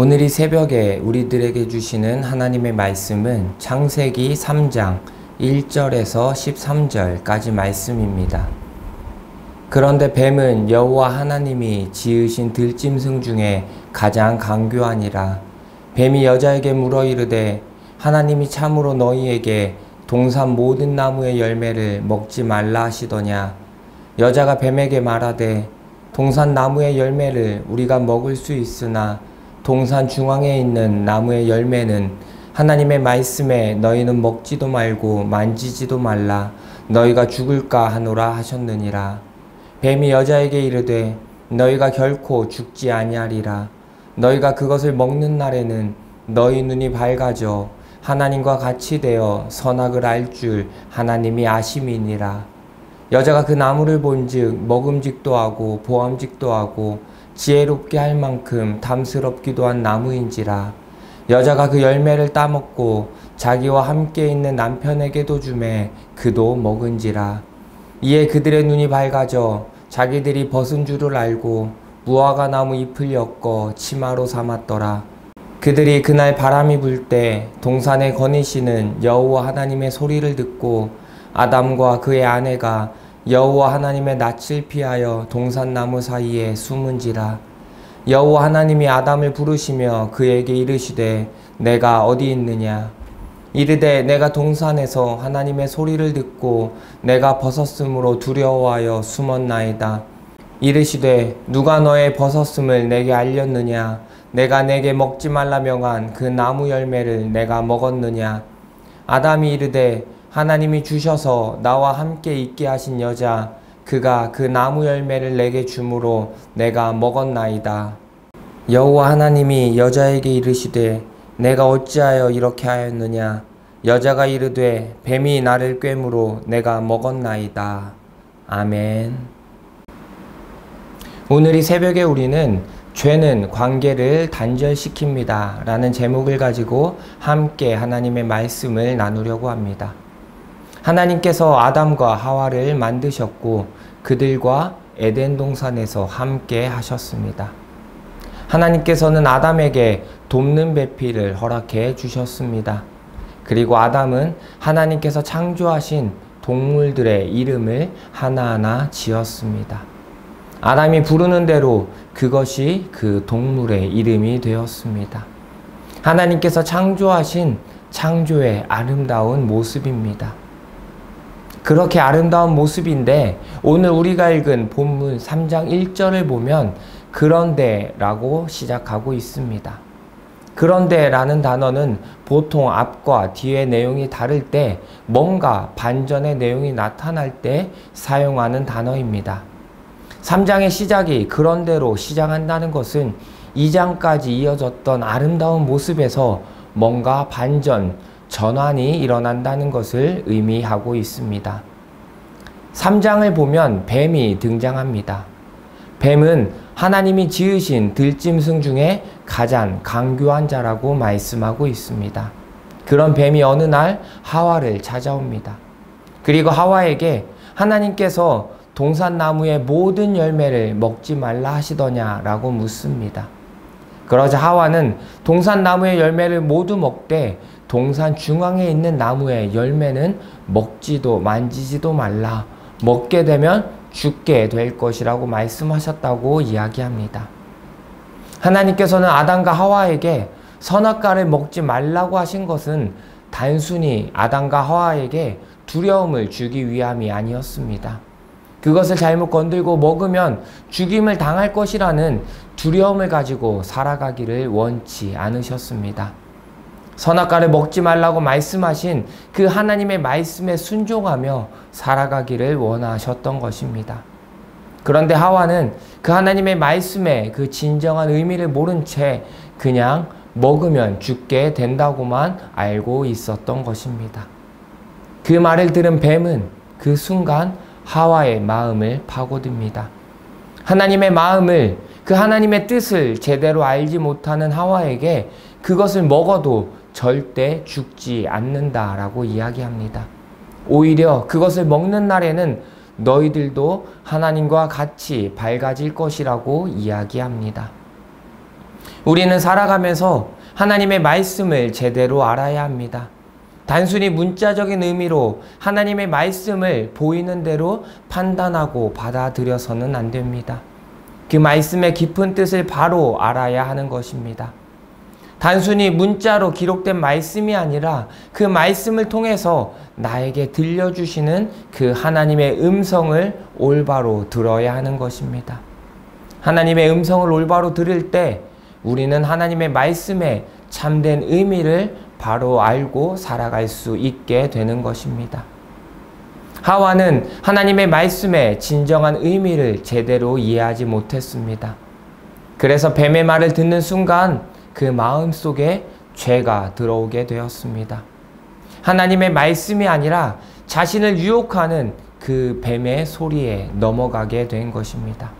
오늘 이 새벽에 우리들에게 주시는 하나님의 말씀은 창세기 3장 1절에서 13절까지 말씀입니다. 그런데 뱀은 여호와 하나님이 지으신 들짐승 중에 가장 강교하니라. 뱀이 여자에게 물어 이르되 하나님이 참으로 너희에게 동산 모든 나무의 열매를 먹지 말라 하시더냐. 여자가 뱀에게 말하되 동산 나무의 열매를 우리가 먹을 수 있으나 동산 중앙에 있는 나무의 열매는 하나님의 말씀에 너희는 먹지도 말고 만지지도 말라 너희가 죽을까 하노라 하셨느니라. 뱀이 여자에게 이르되 너희가 결코 죽지 아니하리라. 너희가 그것을 먹는 날에는 너희 눈이 밝아져 하나님과 같이 되어 선악을 알 줄 하나님이 아심이니라. 여자가 그 나무를 본즉 먹음직도 하고 보암직도 하고 지혜롭게 할 만큼 탐스럽기도 한 나무인지라. 여자가 그 열매를 따먹고 자기와 함께 있는 남편에게도 주매 그도 먹은지라. 이에 그들의 눈이 밝아져 자기들이 벗은 줄을 알고 무화과 나무 잎을 엮어 치마로 삼았더라. 그들이 그날 바람이 불 때 동산에 거니시는 여호와 하나님의 소리를 듣고 아담과 그의 아내가 여호와 하나님의 낯을 피하여 동산나무 사이에 숨은지라. 여호와 하나님이 아담을 부르시며 그에게 이르시되 내가 어디 있느냐. 이르되 내가 동산에서 하나님의 소리를 듣고 내가 벗었으므로 두려워하여 숨었나이다. 이르시되 누가 너의 벗었음을 내게 알렸느냐. 내가 내게 먹지 말라 명한 그 나무 열매를 내가 먹었느냐. 아담이 이르되 하나님이 주셔서 나와 함께 있게 하신 여자 그가 그 나무 열매를 내게 주므로 내가 먹었나이다. 여호와 하나님이 여자에게 이르시되 내가 어찌하여 이렇게 하였느냐. 여자가 이르되 뱀이 나를 꿰므로 내가 먹었나이다. 아멘. 오늘 이 새벽에 우리는 죄는 관계를 단절시킵니다 라는 제목을 가지고 함께 하나님의 말씀을 나누려고 합니다. 하나님께서 아담과 하와를 만드셨고 그들과 에덴 동산에서 함께 하셨습니다. 하나님께서는 아담에게 돕는 배필을 허락해 주셨습니다. 그리고 아담은 하나님께서 창조하신 동물들의 이름을 하나하나 지었습니다. 아담이 부르는 대로 그것이 그 동물의 이름이 되었습니다. 하나님께서 창조하신 창조의 아름다운 모습입니다. 그렇게 아름다운 모습인데 오늘 우리가 읽은 본문 3장 1절을 보면 그런데 라고 시작하고 있습니다. 그런데 라는 단어는 보통 앞과 뒤의 내용이 다를 때 뭔가 반전의 내용이 나타날 때 사용하는 단어입니다. 3장의 시작이 그런데로 시작한다는 것은 2장까지 이어졌던 아름다운 모습에서 뭔가 반전, 전환이 일어난다는 것을 의미하고 있습니다. 3장을 보면 뱀이 등장합니다. 뱀은 하나님이 지으신 들짐승 중에 가장 강교한 자라고 말씀하고 있습니다. 그런 뱀이 어느 날 하와를 찾아옵니다. 그리고 하와에게 하나님께서 동산나무의 모든 열매를 먹지 말라 하시더냐 라고 묻습니다. 그러자 하와는 동산나무의 열매를 모두 먹되 동산 중앙에 있는 나무의 열매는 먹지도 만지지도 말라. 먹게 되면 죽게 될 것이라고 말씀하셨다고 이야기합니다. 하나님께서는 아담과 하와에게 선악과를 먹지 말라고 하신 것은 단순히 아담과 하와에게 두려움을 주기 위함이 아니었습니다. 그것을 잘못 건들고 먹으면 죽임을 당할 것이라는 두려움을 가지고 살아가기를 원치 않으셨습니다. 선악과를 먹지 말라고 말씀하신 그 하나님의 말씀에 순종하며 살아가기를 원하셨던 것입니다. 그런데 하와는 그 하나님의 말씀의 그 진정한 의미를 모른 채 그냥 먹으면 죽게 된다고만 알고 있었던 것입니다. 그 말을 들은 뱀은 그 순간 하와의 마음을 파고듭니다. 하나님의 마음을, 그 하나님의 뜻을 제대로 알지 못하는 하와에게 그것을 먹어도 절대 죽지 않는다라고 이야기합니다. 오히려 그것을 먹는 날에는 너희들도 하나님과 같이 밝아질 것이라고 이야기합니다. 우리는 살아가면서 하나님의 말씀을 제대로 알아야 합니다. 단순히 문자적인 의미로 하나님의 말씀을 보이는 대로 판단하고 받아들여서는 안 됩니다. 그 말씀의 깊은 뜻을 바로 알아야 하는 것입니다. 단순히 문자로 기록된 말씀이 아니라 그 말씀을 통해서 나에게 들려주시는 그 하나님의 음성을 올바로 들어야 하는 것입니다. 하나님의 음성을 올바로 들을 때 우리는 하나님의 말씀의 참된 의미를 바로 알고 살아갈 수 있게 되는 것입니다. 하와는 하나님의 말씀의 진정한 의미를 제대로 이해하지 못했습니다. 그래서 뱀의 말을 듣는 순간 그 마음 속에 죄가 들어오게 되었습니다. 하나님의 말씀이 아니라 자신을 유혹하는 그 뱀의 소리에 넘어가게 된 것입니다.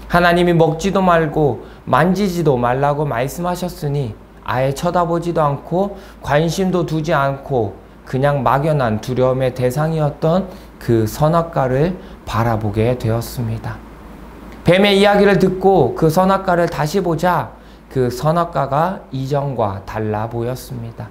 하나님이 먹지도 말고 만지지도 말라고 말씀하셨으니 아예 쳐다보지도 않고 관심도 두지 않고 그냥 막연한 두려움의 대상이었던 그 선악과를 바라보게 되었습니다. 뱀의 이야기를 듣고 그 선악과를 다시 보자 그 선악과가 이전과 달라 보였습니다.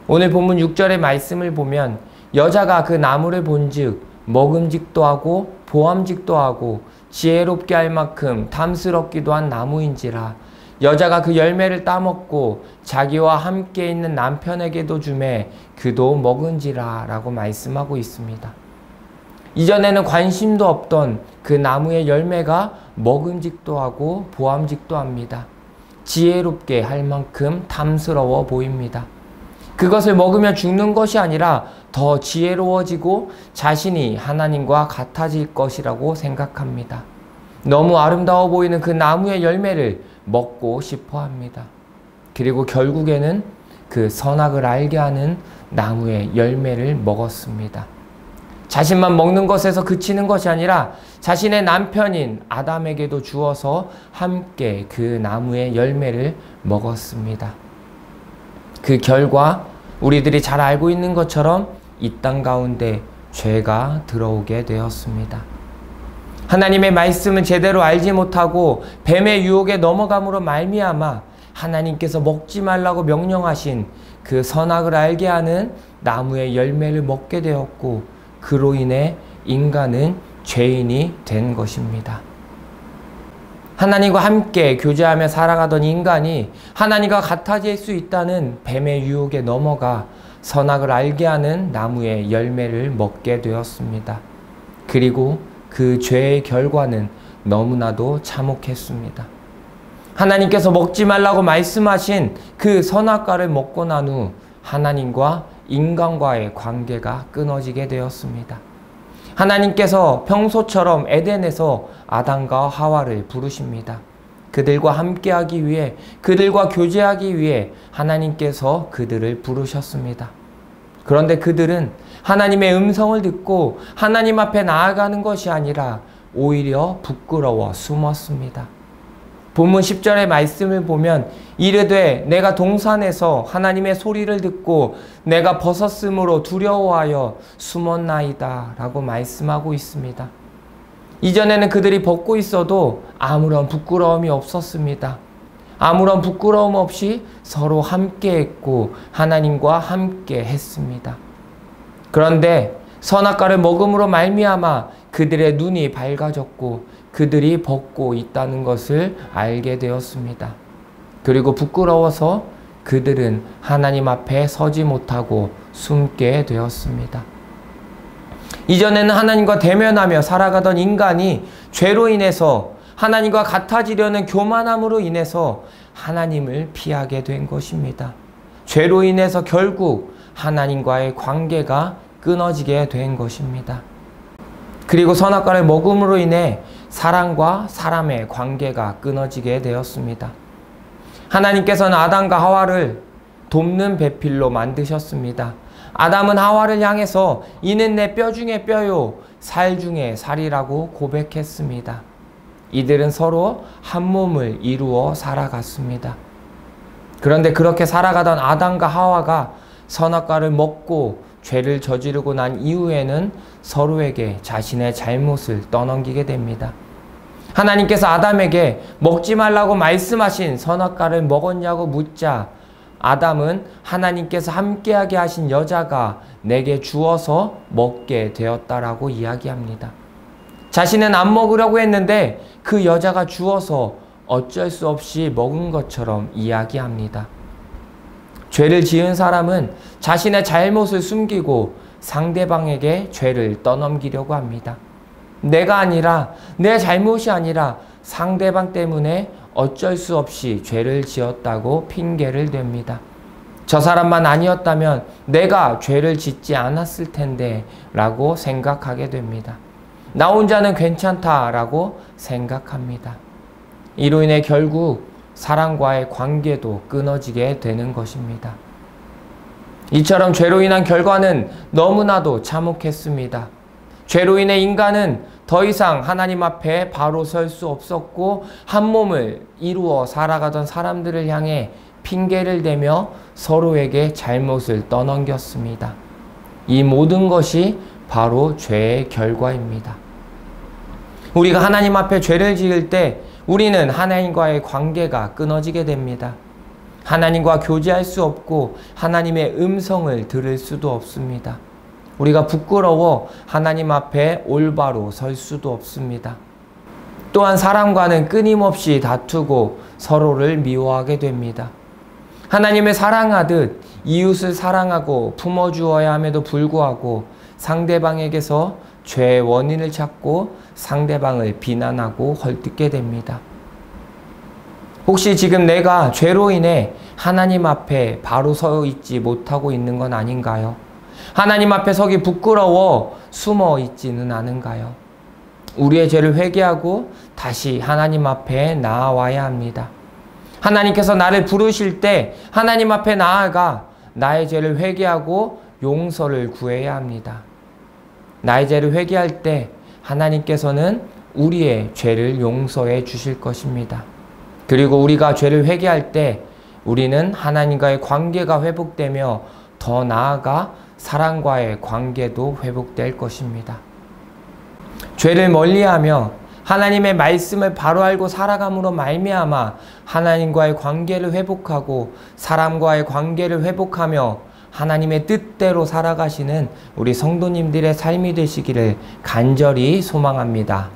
오늘 본문 6절의 말씀을 보면 여자가 그 나무를 본즉 먹음직도 하고 보암직도 하고 지혜롭게 할 만큼 탐스럽기도 한 나무인지라 여자가 그 열매를 따먹고 자기와 함께 있는 남편에게도 주매 그도 먹은지라 라고 말씀하고 있습니다. 이전에는 관심도 없던 그 나무의 열매가 먹음직도 하고 보암직도 합니다. 지혜롭게 할 만큼 탐스러워 보입니다. 그것을 먹으면 죽는 것이 아니라 더 지혜로워지고 자신이 하나님과 같아질 것이라고 생각합니다. 너무 아름다워 보이는 그 나무의 열매를 먹고 싶어 합니다. 그리고 결국에는 그 선악을 알게 하는 나무의 열매를 먹었습니다. 자신만 먹는 것에서 그치는 것이 아니라 자신의 남편인 아담에게도 주어서 함께 그 나무의 열매를 먹었습니다. 그 결과 우리들이 잘 알고 있는 것처럼 이 땅 가운데 죄가 들어오게 되었습니다. 하나님의 말씀을 제대로 알지 못하고 뱀의 유혹에 넘어감으로 말미암아 하나님께서 먹지 말라고 명령하신 그 선악을 알게 하는 나무의 열매를 먹게 되었고 그로 인해 인간은 죄인이 된 것입니다. 하나님과 함께 교제하며 살아가던 인간이 하나님과 같아질 수 있다는 뱀의 유혹에 넘어가 선악을 알게 하는 나무의 열매를 먹게 되었습니다. 그리고 그 죄의 결과는 너무나도 참혹했습니다. 하나님께서 먹지 말라고 말씀하신 그 선악과를 먹고 난 후 하나님과 인간과의 관계가 끊어지게 되었습니다. 하나님께서 평소처럼 에덴에서 아담과 하와를 부르십니다. 그들과 함께하기 위해, 그들과 교제하기 위해 하나님께서 그들을 부르셨습니다. 그런데 그들은 하나님의 음성을 듣고 하나님 앞에 나아가는 것이 아니라 오히려 부끄러워 숨었습니다. 본문 10절의 말씀을 보면 이르되 내가 동산에서 하나님의 소리를 듣고 내가 벗었으므로 두려워하여 숨었나이다 라고 말씀하고 있습니다. 이전에는 그들이 벗고 있어도 아무런 부끄러움이 없었습니다. 아무런 부끄러움 없이 서로 함께 했고 하나님과 함께 했습니다. 그런데 선악과를 먹음으로 말미암아 그들의 눈이 밝아졌고 그들이 벗고 있다는 것을 알게 되었습니다. 그리고 부끄러워서 그들은 하나님 앞에 서지 못하고 숨게 되었습니다. 이전에는 하나님과 대면하며 살아가던 인간이 죄로 인해서 하나님과 같아지려는 교만함으로 인해서 하나님을 피하게 된 것입니다. 죄로 인해서 결국 하나님과의 관계가 끊어지게 된 것입니다. 그리고 선악과를 먹음으로 인해 사람과 사람의 관계가 끊어지게 되었습니다. 하나님께서는 아담과 하와를 돕는 배필로 만드셨습니다. 아담은 하와를 향해서 이는 내 뼈 중에 뼈요 살 중에 살이라고 고백했습니다. 이들은 서로 한 몸을 이루어 살아갔습니다. 그런데 그렇게 살아가던 아담과 하와가 선악과를 먹고 죄를 저지르고 난 이후에는 서로에게 자신의 잘못을 떠넘기게 됩니다. 하나님께서 아담에게 먹지 말라고 말씀하신 선악과를 먹었냐고 묻자 아담은 하나님께서 함께하게 하신 여자가 내게 주어서 먹게 되었다라고 이야기합니다. 자신은 안 먹으려고 했는데 그 여자가 주어서 어쩔 수 없이 먹은 것처럼 이야기합니다. 죄를 지은 사람은 자신의 잘못을 숨기고 상대방에게 죄를 떠넘기려고 합니다. 내가 아니라, 내 잘못이 아니라 상대방 때문에 어쩔 수 없이 죄를 지었다고 핑계를 댑니다. 저 사람만 아니었다면 내가 죄를 짓지 않았을 텐데 라고 생각하게 됩니다. 나 혼자는 괜찮다라고 생각합니다. 이로 인해 결국 사랑과의 관계도 끊어지게 되는 것입니다. 이처럼 죄로 인한 결과는 너무나도 참혹했습니다. 죄로 인해 인간은 더 이상 하나님 앞에 바로 설 수 없었고 한 몸을 이루어 살아가던 사람들을 향해 핑계를 대며 서로에게 잘못을 떠넘겼습니다. 이 모든 것이 바로 죄의 결과입니다. 우리가 하나님 앞에 죄를 지을 때 우리는 하나님과의 관계가 끊어지게 됩니다. 하나님과 교제할 수 없고 하나님의 음성을 들을 수도 없습니다. 우리가 부끄러워 하나님 앞에 올바로 설 수도 없습니다. 또한 사람과는 끊임없이 다투고 서로를 미워하게 됩니다. 하나님을 사랑하듯 이웃을 사랑하고 품어주어야 함에도 불구하고 상대방에게서 죄의 원인을 찾고 상대방을 비난하고 헐뜯게 됩니다. 혹시 지금 내가 죄로 인해 하나님 앞에 바로 서 있지 못하고 있는 건 아닌가요? 하나님 앞에 서기 부끄러워 숨어 있지는 않은가요? 우리의 죄를 회개하고 다시 하나님 앞에 나아와야 합니다. 하나님께서 나를 부르실 때 하나님 앞에 나아가 나의 죄를 회개하고 용서를 구해야 합니다. 나의 죄를 회개할 때 하나님께서는 우리의 죄를 용서해 주실 것입니다. 그리고 우리가 죄를 회개할 때 우리는 하나님과의 관계가 회복되며 더 나아가 사랑과의 관계도 회복될 것입니다. 죄를 멀리하며 하나님의 말씀을 바로 알고 살아감으로 말미암아 하나님과의 관계를 회복하고 사람과의 관계를 회복하며 하나님의 뜻대로 살아가시는 우리 성도님들의 삶이 되시기를 간절히 소망합니다.